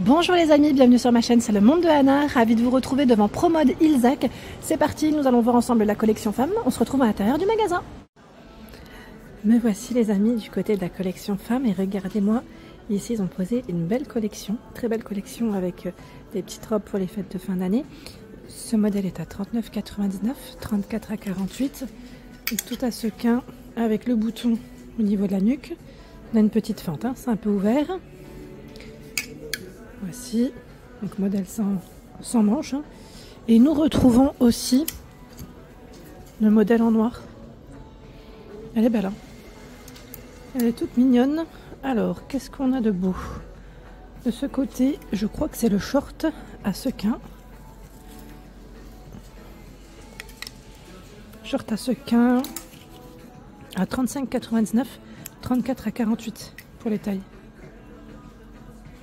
Bonjour les amis, bienvenue sur ma chaîne, c'est le monde de Anna, ravie de vous retrouver devant Promode Ilzac. C'est parti, nous allons voir ensemble la collection femmes, on se retrouve à l'intérieur du magasin. Me voici les amis du côté de la collection femmes et regardez-moi, ici ils ont posé une belle collection, très belle collection avec des petites robes pour les fêtes de fin d'année. Ce modèle est à 39,99, 34 à 48, et tout à sequin avec le bouton au niveau de la nuque. On a une petite fente, hein, c'est un peu ouvert. Voici, donc modèle sans manche. Hein. Et nous retrouvons aussi le modèle en noir. Elle est belle, hein. Elle est toute mignonne. Alors, qu'est-ce qu'on a de beau? De ce côté, je crois que c'est le short à sequin. Short à sequin à 35,99, 34 à 48 pour les tailles.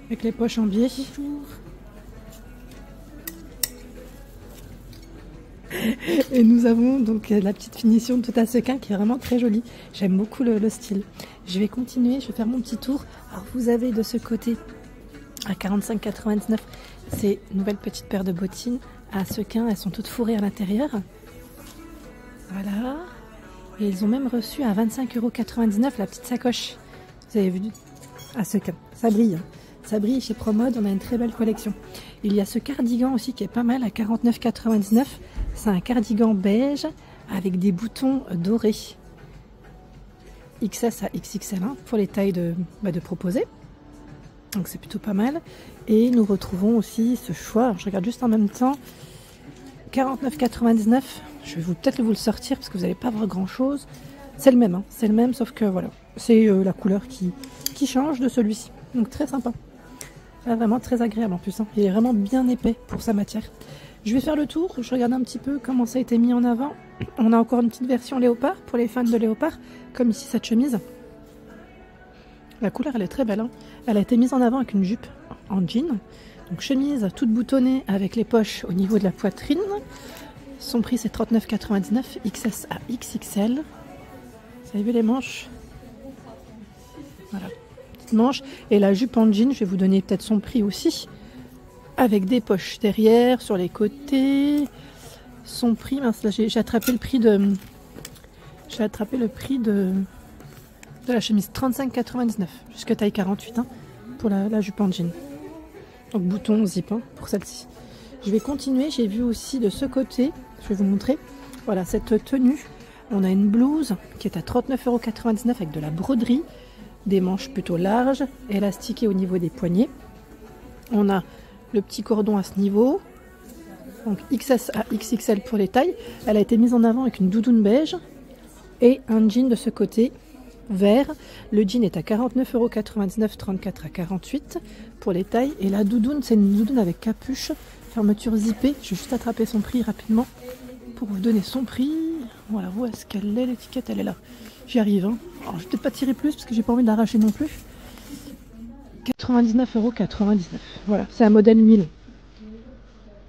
Avec les poches en biais. Et nous avons donc la petite finition tout à sequin qui est vraiment très jolie. J'aime beaucoup le style. Je vais continuer, je vais faire mon petit tour. Alors vous avez de ce côté à 45,99 ces nouvelles petites paires de bottines à sequin. Elles sont toutes fourrées à l'intérieur. Voilà. Et ils ont même reçu à 25,99 € la petite sacoche. Vous avez vu à sequin. Ça brille. Hein. Ça brille chez Promode, on a une très belle collection. Il y a ce cardigan aussi qui est pas mal à 49,99 €. C'est un cardigan beige avec des boutons dorés. XS à XXL hein, pour les tailles de proposer. Donc c'est plutôt pas mal. Et nous retrouvons aussi ce choix. Alors, je regarde juste en même temps. 49,99 €. Je vais peut-être vous le sortir parce que vous n'allez pas voir grand chose. C'est le même, hein, c'est le même sauf que voilà. C'est la couleur qui change de celui-ci. Donc très sympa. Vraiment très agréable en plus, hein. Il est vraiment bien épais pour sa matière. Je vais faire le tour, je regarde un petit peu comment ça a été mis en avant. On a encore une petite version léopard pour les fans de léopard, comme ici cette chemise. La couleur elle est très belle, hein. Elle a été mise en avant avec une jupe en jean. Donc chemise toute boutonnée avec les poches au niveau de la poitrine. Son prix c'est 39,99, XS à XXL. Vous avez vu les manches? Voilà. Manche et la jupe en jean, je vais vous donner peut-être son prix aussi avec des poches derrière sur les côtés. Son prix, mince, là j'ai attrapé le prix de la chemise 35,99 jusqu'à taille 48 hein, pour la jupe en jean. Donc bouton zip hein, pour celle-ci. Je vais continuer, j'ai vu aussi de ce côté, je vais vous montrer. Voilà cette tenue. On a une blouse qui est à 39,99 € avec de la broderie. Des manches plutôt larges, élastiquées au niveau des poignets. On a le petit cordon à ce niveau. Donc XS à XXL pour les tailles. Elle a été mise en avant avec une doudoune beige et un jean de ce côté vert. Le jean est à 49,99 €, 34 à 48 pour les tailles. Et la doudoune, c'est une doudoune avec capuche, fermeture zippée. Je vais juste attraper son prix rapidement pour vous donner son prix. Voilà, où est-ce qu'elle est l'étiquette? Elle est là. J'y arrive. Hein. Alors, je vais peut-être pas tirer plus parce que j'ai pas envie de l'arracher non plus. 99,99 €. Voilà, c'est un modèle 1000.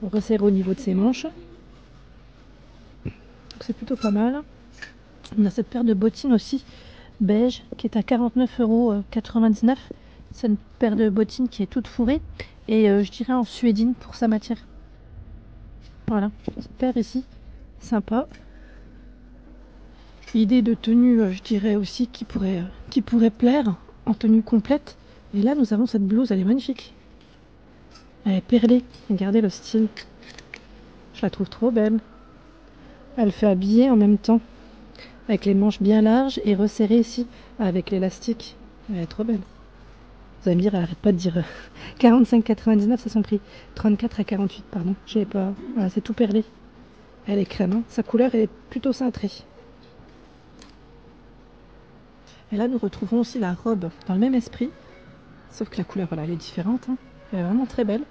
On resserre au niveau de ses manches. C'est plutôt pas mal. On a cette paire de bottines aussi beige qui est à 49,99 €. C'est une paire de bottines qui est toute fourrée et je dirais en suédine pour sa matière. Voilà, cette paire ici, sympa. Idée de tenue, je dirais aussi, qui pourrait plaire en tenue complète. Et là, nous avons cette blouse, elle est magnifique. Elle est perlée. Regardez le style. Je la trouve trop belle. Elle fait habiller en même temps. Avec les manches bien larges et resserrées ici, avec l'élastique. Elle est trop belle. Vous allez me dire, elle arrête pas de dire 45,99 €, c'est son prix. 34 à 48, pardon. J'avais pas. Voilà, c'est tout perlé. Elle est crème, hein. Sa couleur elle est plutôt cintrée. Et là, nous retrouvons aussi la robe dans le même esprit, sauf que la couleur, voilà, elle est différente. Hein. Elle est vraiment très belle,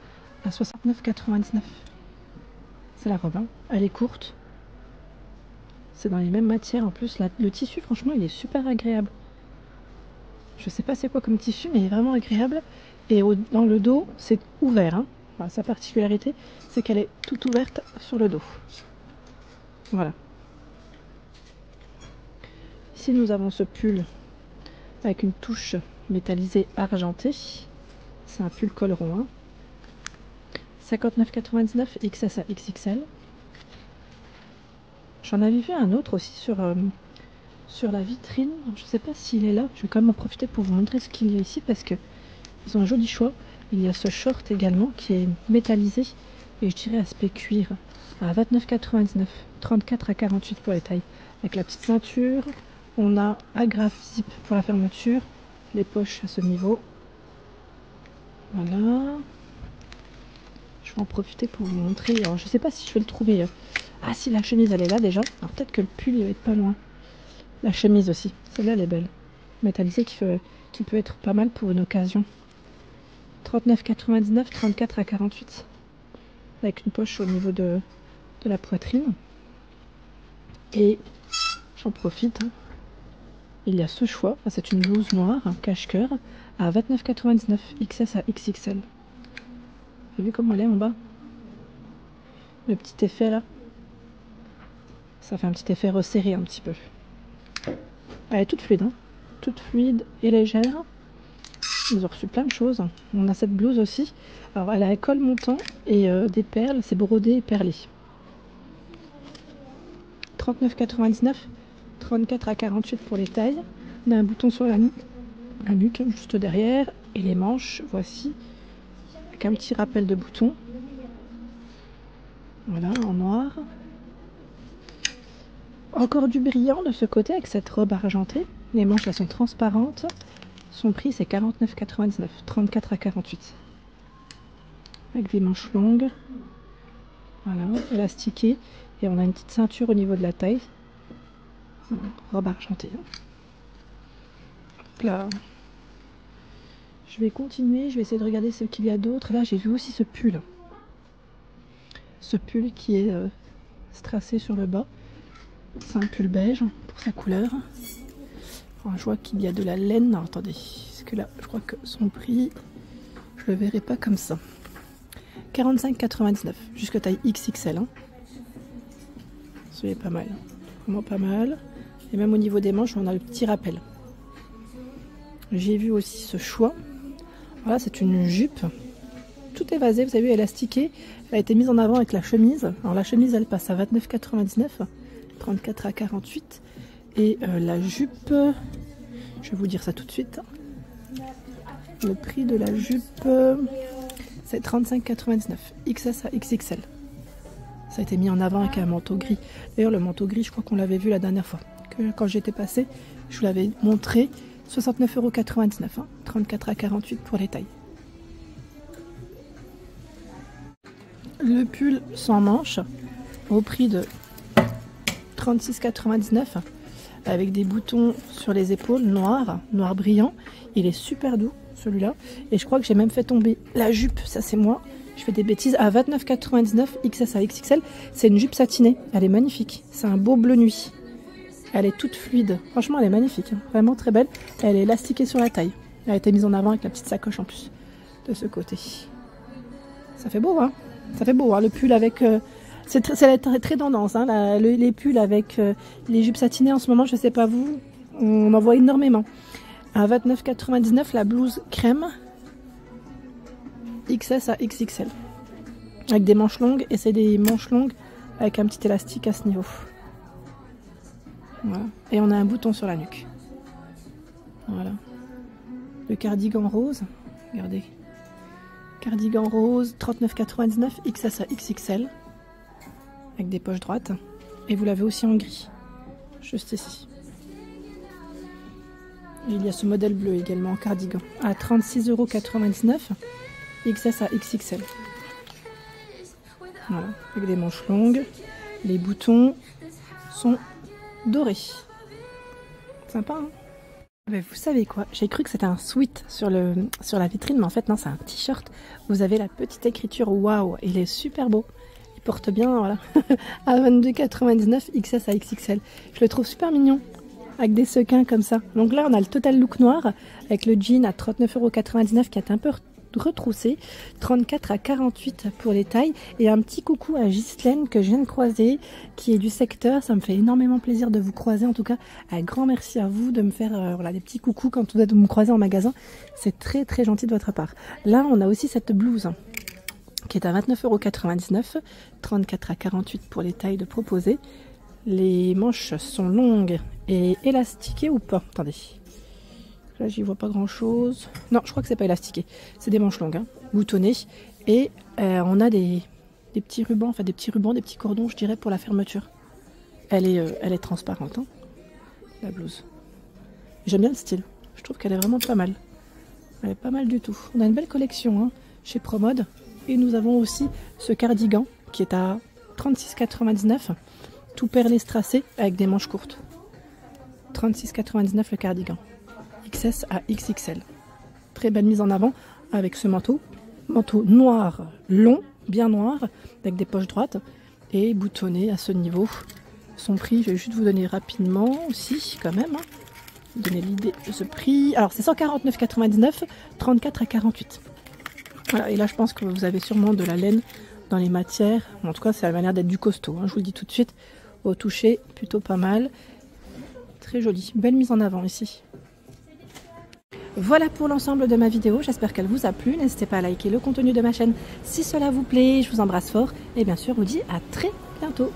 à 69,99 €. C'est la robe, hein. Elle est courte. C'est dans les mêmes matières en plus. Le tissu, franchement, il est super agréable. Je sais pas c'est quoi comme tissu, mais il est vraiment agréable. Et dans le dos, c'est ouvert. Hein. Enfin, sa particularité, c'est qu'elle est toute ouverte sur le dos. Voilà. Ici, nous avons ce pull avec une touche métallisée argentée. C'est un pull col rond. Hein. 59,99 XS à XXL. J'en avais vu un autre aussi sur la vitrine. Je sais pas s'il est là. Je vais quand même en profiter pour vous montrer ce qu'il y a ici parce que ils ont un joli choix. Il y a ce short également qui est métallisé et je dirais aspect cuir à 29,99, 34 à 48 pour les tailles. Avec la petite ceinture, on a agrafe zip pour la fermeture, les poches à ce niveau. Voilà. Je vais en profiter pour vous montrer. Alors je sais pas si je vais le trouver. Ah si, la chemise elle est là déjà. Alors peut-être que le pull il va être pas loin. La chemise aussi, celle-là elle est belle. Métallisée qui peut être pas mal pour une occasion. 39,99, 34 à 48. Avec une poche au niveau de la poitrine. Et j'en profite. Hein. Il y a ce choix. C'est une blouse noire, cache-cœur, à 29,99, XS à XXL. Vous avez vu comment elle est en bas? Le petit effet là. Ça fait un petit effet resserré un petit peu. Elle est toute fluide, hein. Toute fluide et légère. Ils ont reçu plein de choses. On a cette blouse aussi. Alors elle a un col montant et des perles. C'est brodé et perlé. 39,99, 34 à 48 pour les tailles. On a un bouton sur la nuque juste derrière. Et les manches, voici. Avec un petit rappel de bouton. Voilà, en noir. Encore du brillant de ce côté avec cette robe argentée. Les manches elles sont transparentes. Son prix c'est 49,99, 34 à 48. Avec des manches longues. Voilà, élastiquées. Et on a une petite ceinture au niveau de la taille. Robe argentée. Hop là. Je vais continuer, je vais essayer de regarder ce qu'il y a d'autre. Là j'ai vu aussi ce pull. Ce pull qui est strassé sur le bas. C'est un pull beige pour sa couleur. Alors, je vois qu'il y a de la laine. Non, attendez, parce que là, je crois que son prix, je le verrai pas comme ça. 45,99, jusqu'à taille XXL. Hein. C'est pas mal, vraiment pas mal. Et même au niveau des manches, on a le petit rappel. J'ai vu aussi ce choix. Voilà, c'est une jupe. Tout évasé, vous avez vu, élastiquée. Elle a été mise en avant avec la chemise. Alors la chemise, elle passe à 29,99. 34 à 48 et la jupe, je vais vous dire ça tout de suite, le prix de la jupe c'est 35,99 XS à XXL. Ça a été mis en avant avec un manteau gris. D'ailleurs le manteau gris je crois qu'on l'avait vu la dernière fois quand j'étais passée, je vous l'avais montré. 69,99 €, hein, 34 à 48 pour les tailles. Le pull sans manches au prix de 36,99 € avec des boutons sur les épaules noir brillant. Il est super doux celui-là et je crois que j'ai même fait tomber la jupe, ça c'est moi, je fais des bêtises, à 29,99 XS à XXL. C'est une jupe satinée, elle est magnifique, c'est un beau bleu nuit, elle est toute fluide, franchement elle est magnifique, hein. Vraiment très belle, elle est élastiquée sur la taille, elle a été mise en avant avec la petite sacoche en plus de ce côté. Ça fait beau, hein, ça fait beau, hein, le pull avec c'est très tendance, hein, les pulls avec les jupes satinées en ce moment, je sais pas vous, on en voit énormément. À 29,99 la blouse crème XS à XXL. Avec des manches longues, et c'est des manches longues avec un petit élastique à ce niveau. Voilà. Et on a un bouton sur la nuque. Voilà. Le cardigan rose, regardez. Cardigan rose, 39,99 XS à XXL. Avec des poches droites. Et vous l'avez aussi en gris. Juste ici. Et il y a ce modèle bleu également en cardigan. À 36,99 € XS à XXL. Voilà. Avec des manches longues. Les boutons sont dorés. Sympa, hein? Mais vous savez quoi? J'ai cru que c'était un sweat sur la vitrine, mais en fait non, c'est un t-shirt. Vous avez la petite écriture waouh, il est super beau. Il porte bien, voilà, à 22,99 XS à XXL. Je le trouve super mignon, avec des sequins comme ça. Donc là, on a le total look noir, avec le jean à 39,99 € qui est un peu retroussé. 34 à 48 pour les tailles. Et un petit coucou à Ghislaine que je viens de croiser, qui est du secteur. Ça me fait énormément plaisir de vous croiser. En tout cas, un grand merci à vous de me faire voilà, des petits coucous quand vous êtes me croiser en magasin. C'est très très gentil de votre part. Là, on a aussi cette blouse qui est à 29,99 €, 34 à 48 pour les tailles de proposées. Les manches sont longues et élastiquées ou pas? Attendez. Là, j'y vois pas grand chose. Non, je crois que c'est pas élastiqué. C'est des manches longues, hein, boutonnées. Et on a des petits rubans, enfin des petits rubans, des petits cordons, je dirais, pour la fermeture. Elle est transparente, hein, la blouse. J'aime bien le style. Je trouve qu'elle est vraiment pas mal. Elle est pas mal du tout. On a une belle collection, hein, chez Promode. Et nous avons aussi ce cardigan qui est à 36,99 €, tout perlé strassé avec des manches courtes. 36,99 € le cardigan. XS à XXL. Très belle mise en avant avec ce manteau. Manteau noir, long, bien noir, avec des poches droites et boutonné à ce niveau. Son prix, je vais juste vous donner rapidement aussi, quand même. Vous donner l'idée de ce prix. Alors, c'est 149,99 €, 34 à 48. Voilà, et là, je pense que vous avez sûrement de la laine dans les matières. En tout cas, ça a l'air d'être du costaud, hein, je vous le dis tout de suite. Au toucher, plutôt pas mal. Très joli. Belle mise en avant ici. Voilà pour l'ensemble de ma vidéo, j'espère qu'elle vous a plu. N'hésitez pas à liker le contenu de ma chaîne si cela vous plaît. Je vous embrasse fort et bien sûr, je vous dis à très bientôt.